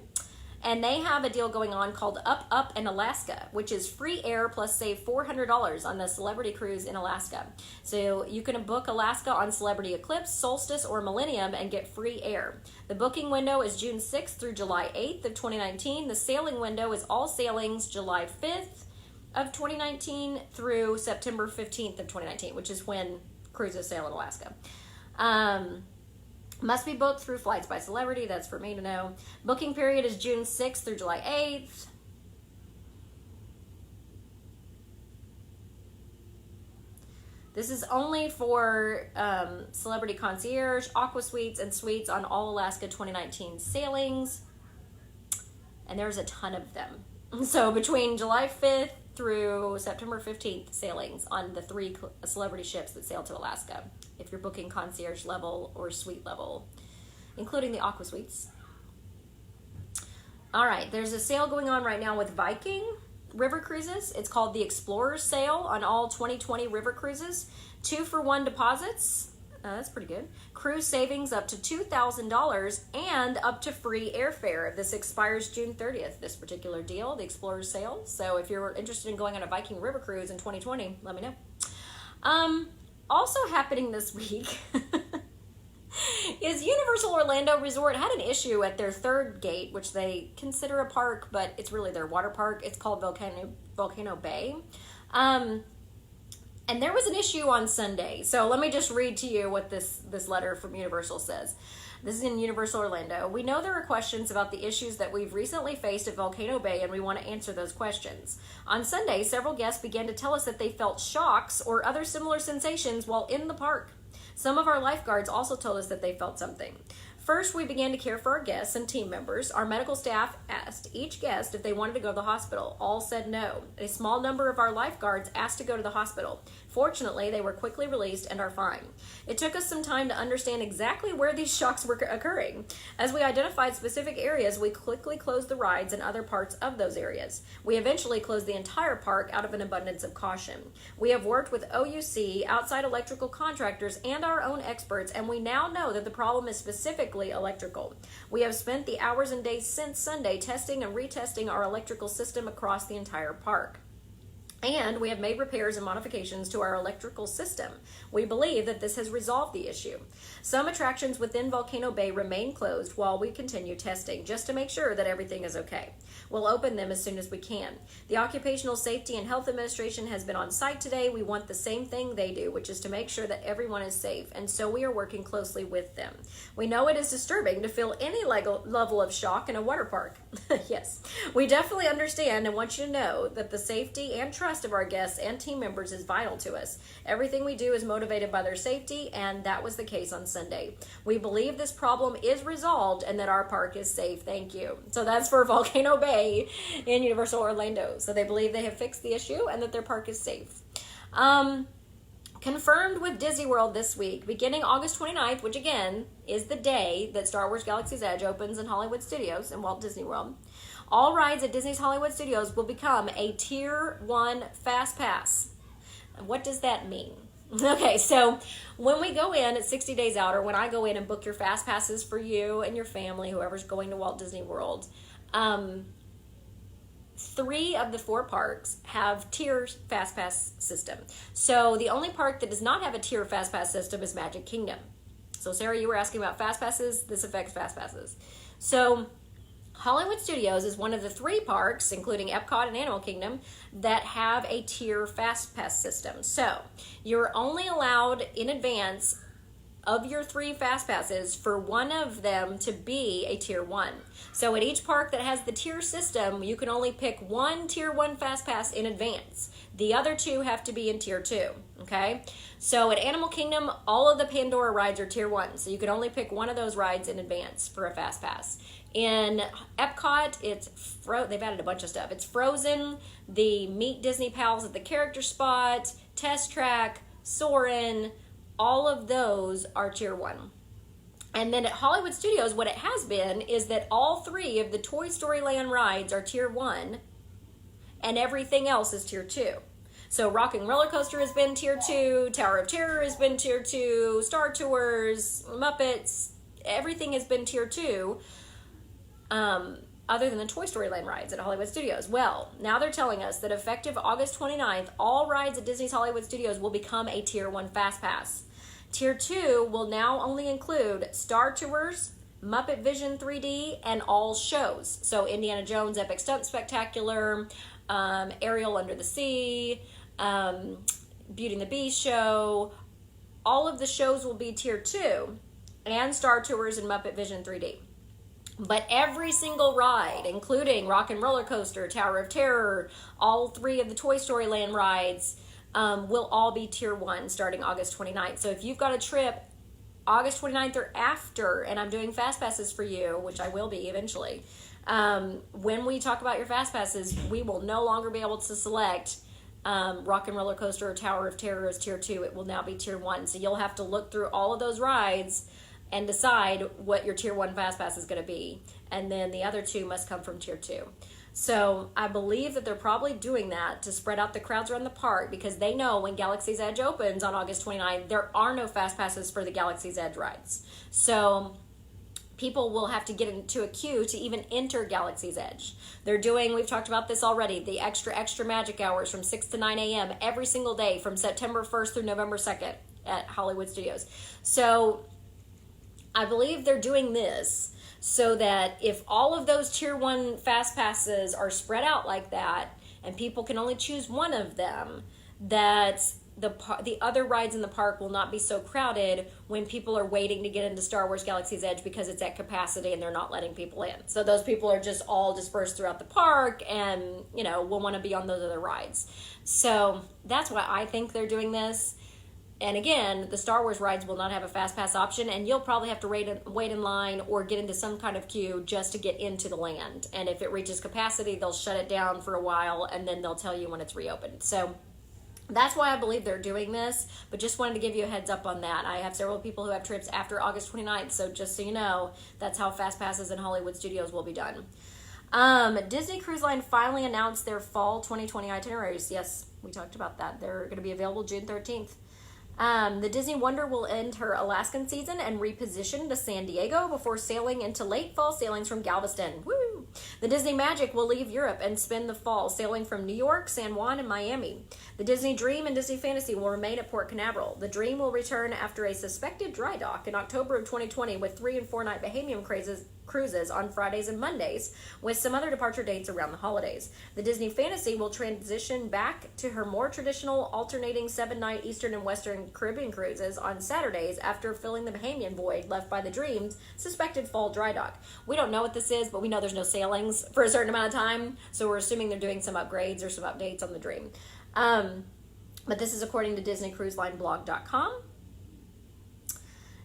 S1: And they have a deal going on called Up, Up in Alaska, which is free air plus save $400 on the Celebrity Cruise in Alaska. So you can book Alaska on Celebrity Eclipse, Solstice, or Millennium and get free air. The booking window is June 6th through July 8th of 2019. The sailing window is all sailings July 5th of 2019 through September 15th of 2019, which is when cruises sail in Alaska. Must be booked through Flights by Celebrity. That's for me to know. Booking period is June 6th through July 8th. This is only for Celebrity Concierge, Aqua Suites, and suites on all Alaska 2019 sailings. And there's a ton of them. So between July 5th through September 15th sailings on the 3 celebrity ships that sail to Alaska, if you're booking concierge level or suite level, including the Aqua Suites. All right, there's a sale going on right now with Viking River Cruises. It's called the Explorer's Sale on all 2020 river cruises. 2-for-1 deposits. That's pretty good. Cruise savings up to $2,000 and up to free airfare. This expires June 30th, this particular deal, the Explorer's Sale. So if you're interested in going on a Viking River Cruise in 2020, let me know. Also happening this week is Universal Orlando Resort had an issue at their third gate, which they consider a park, but it's really their water park. It's called Volcano Bay. And there was an issue on Sunday. So let me just read to you what this letter from Universal says. This is in Universal Orlando. We know there are questions about the issues that we've recently faced at Volcano Bay, and we want to answer those questions. On Sunday, several guests began to tell us that they felt shocks or other similar sensations while in the park. Some of our lifeguards also told us that they felt something. First, we began to care for our guests and team members. Our medical staff asked each guest if they wanted to go to the hospital. All said no. A small number of our lifeguards asked to go to the hospital. Fortunately, they were quickly released and are fine. It took us some time to understand exactly where these shocks were occurring. As we identified specific areas, we quickly closed the rides and other parts of those areas. We eventually closed the entire park out of an abundance of caution. We have worked with OUC, outside electrical contractors, and our own experts, and we now know that the problem is specifically electrical. We have spent the hours and days since Sunday testing and retesting our electrical system across the entire park. And we have made repairs and modifications to our electrical system. We believe that this has resolved the issue. Some attractions within Volcano Bay remain closed while we continue testing, just to make sure that everything is okay. We'll open them as soon as we can. The Occupational Safety and Health Administration has been on site today. We want the same thing they do, which is to make sure that everyone is safe, and so we are working closely with them. We know it is disturbing to feel any level of shock in a water park. Yes, we definitely understand and want you to know that the safety and trust of our guests and team members is vital to us. Everything we do is motivated by their safety, and that was the case on Sunday. We believe this problem is resolved and that our park is safe. Thank you. So that's for Volcano Bay in Universal Orlando. So they believe they have fixed the issue and that their park is safe. Confirmed with Disney World this week, beginning August 29th, which again is the day that Star Wars Galaxy's Edge opens in Hollywood Studios in Walt Disney World. All rides at Disney's Hollywood Studios will become a Tier 1 Fast Pass. What does that mean? Okay, so when we go in at 60 days out, or when I go in and book your Fast Passes for you and your family, whoever's going to Walt Disney World, 3 of the 4 parks have tier Fast Pass system. So the only park that does not have a tier Fast Pass system is Magic Kingdom. So Sarah, you were asking about Fast Passes. This affects Fast Passes. So Hollywood Studios is one of the 3 parks, including Epcot and Animal Kingdom, that have a tier Fast Pass system. So you're only allowed in advance of your 3 Fast Passes for one of them to be a Tier 1. So at each park that has the tier system, you can only pick one Tier 1 Fast Pass in advance. The other 2 have to be in Tier 2, okay? So at Animal Kingdom, all of the Pandora rides are Tier 1, so you can only pick one of those rides in advance for a Fast Pass. In Epcot, they've added a bunch of stuff. It's Frozen, the Meet Disney Pals at the Character Spot, Test Track, Soarin', all of those are Tier 1. And then at Hollywood Studios, what it has been is that all 3 of the Toy Story Land rides are Tier 1, and everything else is Tier 2. So Rocking Roller Coaster has been Tier 2, Tower of Terror has been Tier 2, Star Tours, Muppets, everything has been Tier 2, other than the Toy Story Land rides at Hollywood Studios. Well, now they're telling us that effective August 29th, all rides at Disney's Hollywood Studios will become a Tier 1 Fast Pass. Tier 2 will now only include Star Tours, Muppet Vision 3D, and all shows. So Indiana Jones Epic Stunt Spectacular, Ariel Under the Sea, Beauty and the Beast show. All of the shows will be Tier 2, and Star Tours and Muppet Vision 3D. But every single ride, including Rock and Roller Coaster, Tower of Terror, all 3 of the Toy Story Land rides, will all be Tier 1 starting August 29th. So if you've got a trip August 29th or after, and I'm doing Fast Passes for you, which I will be eventually, when we talk about your Fast Passes, we will no longer be able to select Rock and Roller Coaster or Tower of Terror as Tier 2. It will now be Tier 1. So you'll have to look through all of those rides and decide what your Tier 1 Fast Pass is going to be. And then the other 2 must come from Tier 2. So I believe that they're probably doing that to spread out the crowds around the park, because they know when Galaxy's Edge opens on August 29th, there are no Fast Passes for the Galaxy's Edge rides. So people will have to get into a queue to even enter Galaxy's Edge. They're doing, we've talked about this already, the extra magic hours from 6 to 9 a.m. every single day from September 1st through November 2nd at Hollywood Studios. So I believe they're doing this so that if all of those Tier 1 Fast Passes are spread out like that and people can only choose one of them, that the other rides in the park will not be so crowded when people are waiting to get into Star Wars Galaxy's Edge because it's at capacity and they're not letting people in. So those people are just all dispersed throughout the park and, will want to be on those other rides. So that's why I think they're doing this. And again, the Star Wars rides will not have a Fast Pass option, and you'll probably have to wait in line or get into some kind of queue just to get into the land. And if it reaches capacity, they'll shut it down for a while, and then they'll tell you when it's reopened. So that's why I believe they're doing this, but just wanted to give you a heads up on that. I have several people who have trips after August 29th, so just so you know, that's how Fast Passes in Hollywood Studios will be done. Disney Cruise Line finally announced their fall 2020 itineraries. Yes, we talked about that. They're going to be available June 13th. The Disney Wonder will end her Alaskan season and reposition to San Diego before sailing into late fall sailings from Galveston. Woo! The Disney Magic will leave Europe and spend the fall sailing from New York, San Juan, and Miami. The Disney Dream and Disney Fantasy will remain at Port Canaveral. The Dream will return after a suspected dry dock in October of 2020 with 3- and 4-night Bahamian cruises on Fridays and Mondays, with some other departure dates around the holidays. The Disney Fantasy will transition back to her more traditional alternating 7-night Eastern and Western Caribbean cruises on Saturdays after filling the Bahamian void left by the Dream's suspected fall dry dock. We don't know what this is, but we know there's no sailings for a certain amount of time, so we're assuming they're doing some upgrades or some updates on the Dream. But this is according to DisneyCruiseLineBlog.com.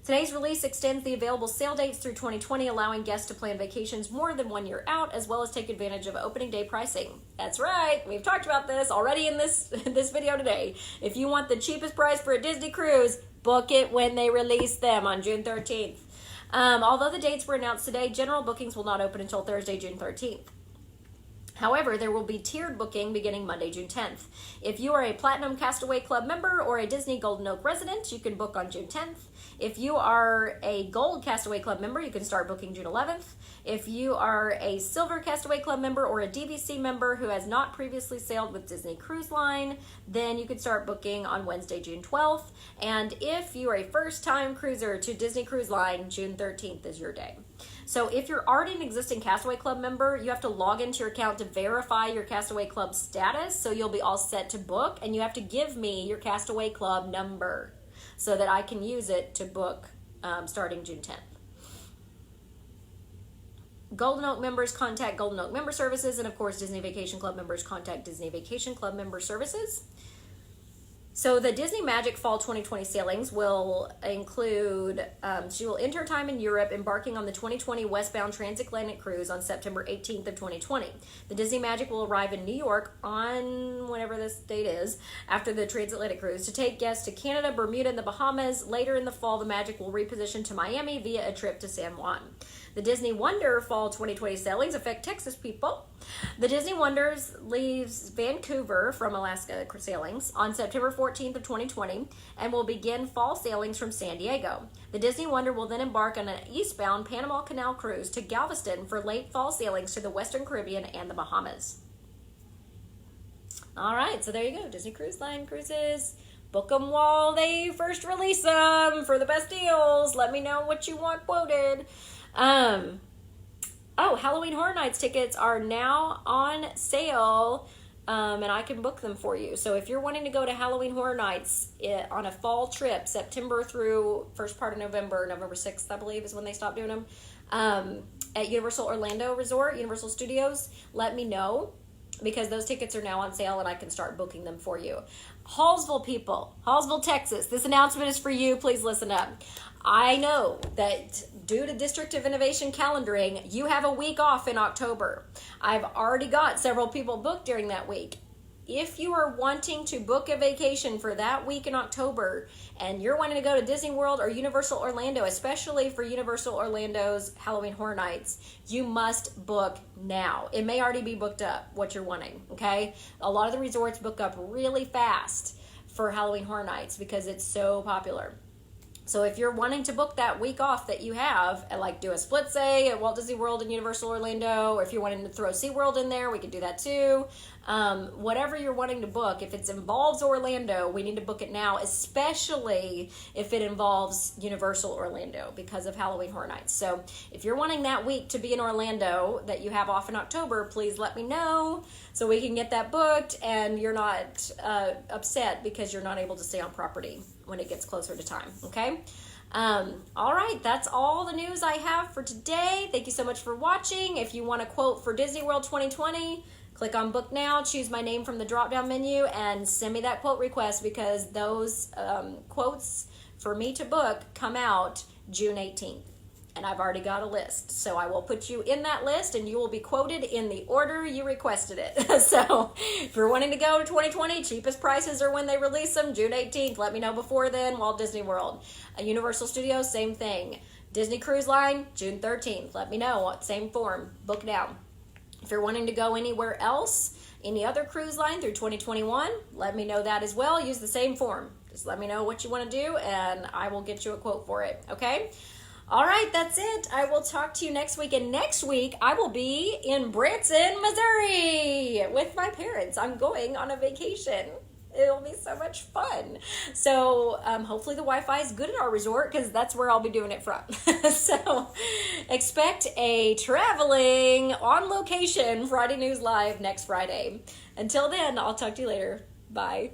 S1: Today's release extends the available sail dates through 2020, allowing guests to plan vacations more than 1 year out, as well as take advantage of opening day pricing. That's right, we've talked about this already in this video today. If you want the cheapest price for a Disney cruise, book it when they release them on June 13th. Although the dates were announced today, general bookings will not open until Thursday, June 13th. However, there will be tiered booking beginning Monday, June 10th. If you are a Platinum Castaway Club member or a Disney Golden Oak resident, you can book on June 10th. If you are a Gold Castaway Club member, you can start booking June 11th. If you are a Silver Castaway Club member or a DVC member who has not previously sailed with Disney Cruise Line, then you can start booking on Wednesday, June 12th. And if you are a first-time cruiser to Disney Cruise Line, June 13th is your day. So if you're already an existing Castaway Club member, you have to log into your account to verify your Castaway Club status, so you'll be all set to book, and you have to give me your Castaway Club number so that I can use it to book starting June 10th. Golden Oak members contact Golden Oak Member Services, and of course Disney Vacation Club members contact Disney Vacation Club Member Services. So the Disney Magic Fall 2020 sailings will include, she will end her time in Europe embarking on the 2020 westbound transatlantic cruise on September 18th of 2020. The Disney Magic will arrive in New York on whenever this date is after the transatlantic cruise to take guests to Canada, Bermuda, and the Bahamas. Later in the fall, the Magic will reposition to Miami via a trip to San Juan. The Disney Wonder Fall 2020 sailings affect Texas people. The Disney Wonders leaves Vancouver from Alaska sailings on September 14th of 2020 and will begin fall sailings from San Diego. The Disney Wonder will then embark on an eastbound Panama Canal cruise to Galveston for late fall sailings to the Western Caribbean and the Bahamas. All right, so there you go. Disney Cruise Line cruises. Book them while they first release them for the best deals. Let me know what you want quoted. Halloween Horror Nights tickets are now on sale, and I can book them for you. So if you're wanting to go to Halloween Horror Nights on a fall trip, September through first part of November 6th, I believe, is when they stop doing them, at Universal Orlando Resort, Universal Studios, let me know, because those tickets are now on sale and I can start booking them for you. Hallsville people, Hallsville, Texas, this announcement is for you. Please listen up. I know that due to District of Innovation calendaring, you have a week off in October. I've already got several people booked during that week. If you are wanting to book a vacation for that week in October and you're wanting to go to Disney World or Universal Orlando, especially for Universal Orlando's Halloween Horror Nights, you must book now. It may already be booked up, what you're wanting, okay? A lot of the resorts book up really fast for Halloween Horror Nights because it's so popular. So if you're wanting to book that week off that you have, and like do a split stay at Walt Disney World and Universal Orlando, or if you're wanting to throw SeaWorld in there, we could do that too. Whatever you're wanting to book, if it involves Orlando, we need to book it now, especially if it involves Universal Orlando because of Halloween Horror Nights. So if you're wanting that week to be in Orlando that you have off in October, please let me know so we can get that booked and you're not upset because you're not able to stay on property when it gets closer to time, okay? All right, that's all the news I have for today. Thank you so much for watching. If you want a quote for Disney World 2020, click on Book Now, choose my name from the drop-down menu, and send me that quote request because those quotes for me to book come out June 18th. And I've already got a list. So I will put you in that list and you will be quoted in the order you requested it. So if you're wanting to go to 2020, cheapest prices are when they release them, June 18th. Let me know before then. Walt Disney World. Universal Studios, same thing. Disney Cruise Line, June 13th. Let me know. Same form. Book now. If you're wanting to go anywhere else, any other cruise line through 2021, let me know that as well. Use the same form. Just let me know what you want to do and I will get you a quote for it. Okay? All right, that's it. I will talk to you next week. And next week, I will be in Branson, Missouri with my parents. I'm going on a vacation. It'll be so much fun. So hopefully the Wi-Fi is good at our resort because that's where I'll be doing it from. So expect a traveling on location Friday News Live next Friday. Until then, I'll talk to you later. Bye.